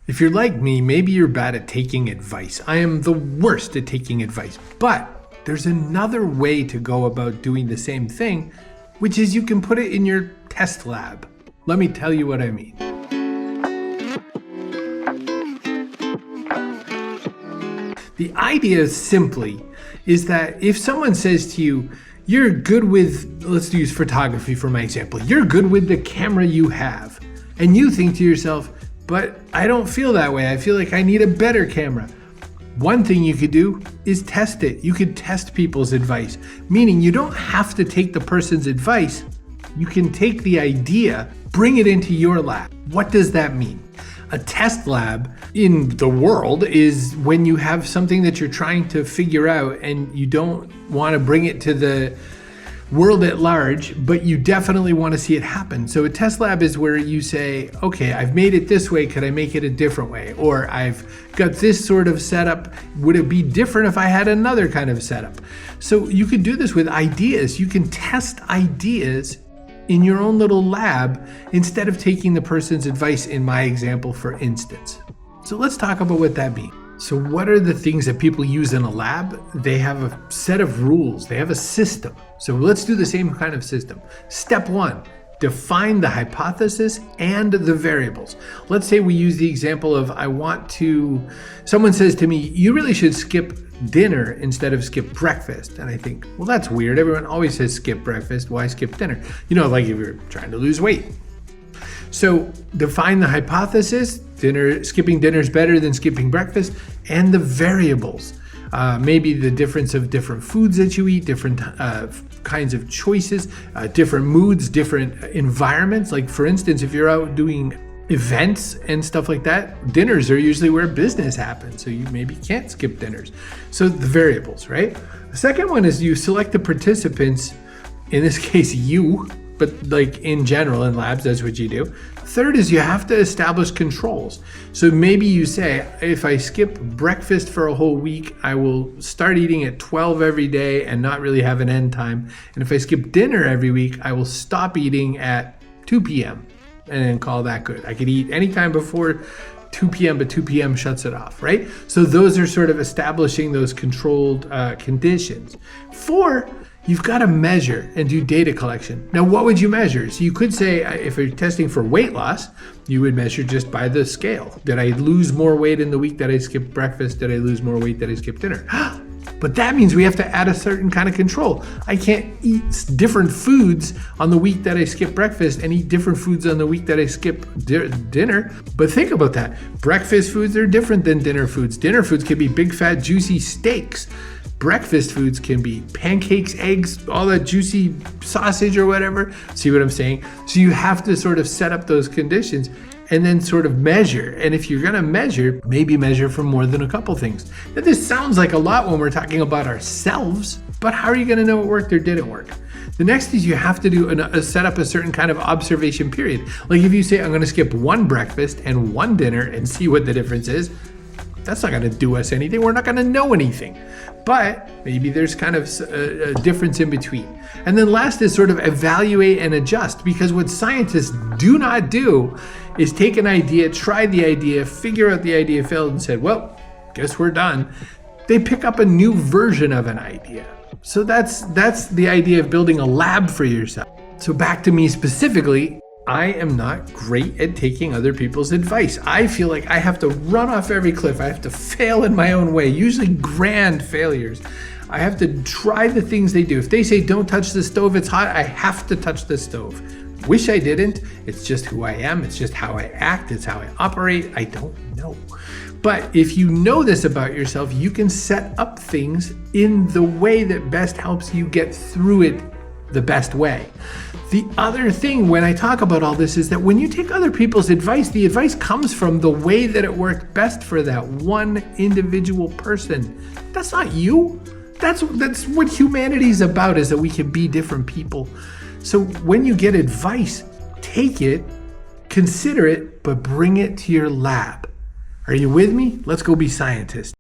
If you're like me, maybe you're bad at taking advice. I am the worst at taking advice, but there's another way to go about doing the same thing, which is you can put it in your test lab. Let me tell you what I mean. The idea simply is that if someone says to you, you're good with, let's use photography for my example, you're good with the camera you have, and you think to yourself, but I don't feel that way. I feel like I need a better camera. One thing you could do is test it. You could test people's advice, meaning you don't have to take the person's advice. You can take the idea, bring it into your lab. What does that mean? A test lab in the world is when you have something that you're trying to figure out and you don't want to bring it to the world at large, but you definitely want to see it happen. So a test lab is where you say, okay, I've made it this way, could I make it a different way? Or I've got this sort of setup, would it be different if I had another kind of setup? So you could do this with ideas. You can test ideas in your own little lab instead of taking the person's advice in my example, for instance. So let's talk about what that means. So what are the things that people use in a lab? They have a set of rules. They have a system. So let's do the same kind of system. Step one, define the hypothesis and the variables. Let's say we use the example of someone says to me, you really should skip dinner instead of skip breakfast. And I think, well, that's weird. Everyone always says skip breakfast. Why skip dinner? Like if you're trying to lose weight. So define the hypothesis, skipping dinner is better than skipping breakfast, and the variables. Maybe the difference of different foods that you eat, different kinds of choices, different moods, different environments. Like for instance, if you're out doing events and stuff like that, dinners are usually where business happens. So you maybe can't skip dinners. So the variables, right? The second one is you select the participants, in this case, you, but like in general in labs, that's what you do. Third is you have to establish controls. So maybe you say, if I skip breakfast for a whole week, I will start eating at 12 every day and not really have an end time. And if I skip dinner every week, I will stop eating at 2 p.m. and then call that good. I could eat anytime before 2 p.m., but 2 p.m. shuts it off, right? So those are sort of establishing those controlled conditions. 4, you've got to measure and do data collection. Now, what would you measure? So you could say, if you're testing for weight loss, you would measure just by the scale. Did I lose more weight in the week that I skipped breakfast? Did I lose more weight that I skipped dinner? But that means we have to add a certain kind of control. I can't eat different foods on the week that I skip breakfast and eat different foods on the week that I skip dinner. But think about that. Breakfast foods are different than dinner foods. Dinner foods can be big, fat, juicy steaks. Breakfast foods can be pancakes, eggs, all that juicy sausage or whatever. See what I'm saying? So you have to sort of set up those conditions and then sort of measure. And if you're gonna measure, maybe measure for more than a couple things. Now, this sounds like a lot when we're talking about ourselves, but how are you gonna know it worked or didn't work? The next is you have to set up a certain kind of observation period. Like if you say, I'm gonna skip one breakfast and one dinner and see what the difference is, that's not gonna do us anything. We're not gonna know anything. But maybe there's kind of a difference in between. And then last is sort of evaluate and adjust, because what scientists do not do is take an idea, try the idea, figure out the idea failed and said, well, guess we're done. They pick up a new version of an idea. So that's the idea of building a lab for yourself. So back to me specifically, I am not great at taking other people's advice. I feel like I have to run off every cliff. I have to fail in my own way, usually grand failures. I have to try the things they do. If they say, don't touch the stove, it's hot, I have to touch the stove. Wish I didn't. It's just who I am. It's just how I act. It's how I operate. I don't know. But if you know this about yourself, you can set up things in the way that best helps you get through it the best way. The other thing when I talk about all this is that when you take other people's advice, the advice comes from the way that it worked best for that one individual person. That's not you. That's what humanity is about, is that we can be different people. So when you get advice, take it, consider it, but bring it to your lab. Are you with me? Let's go be scientists.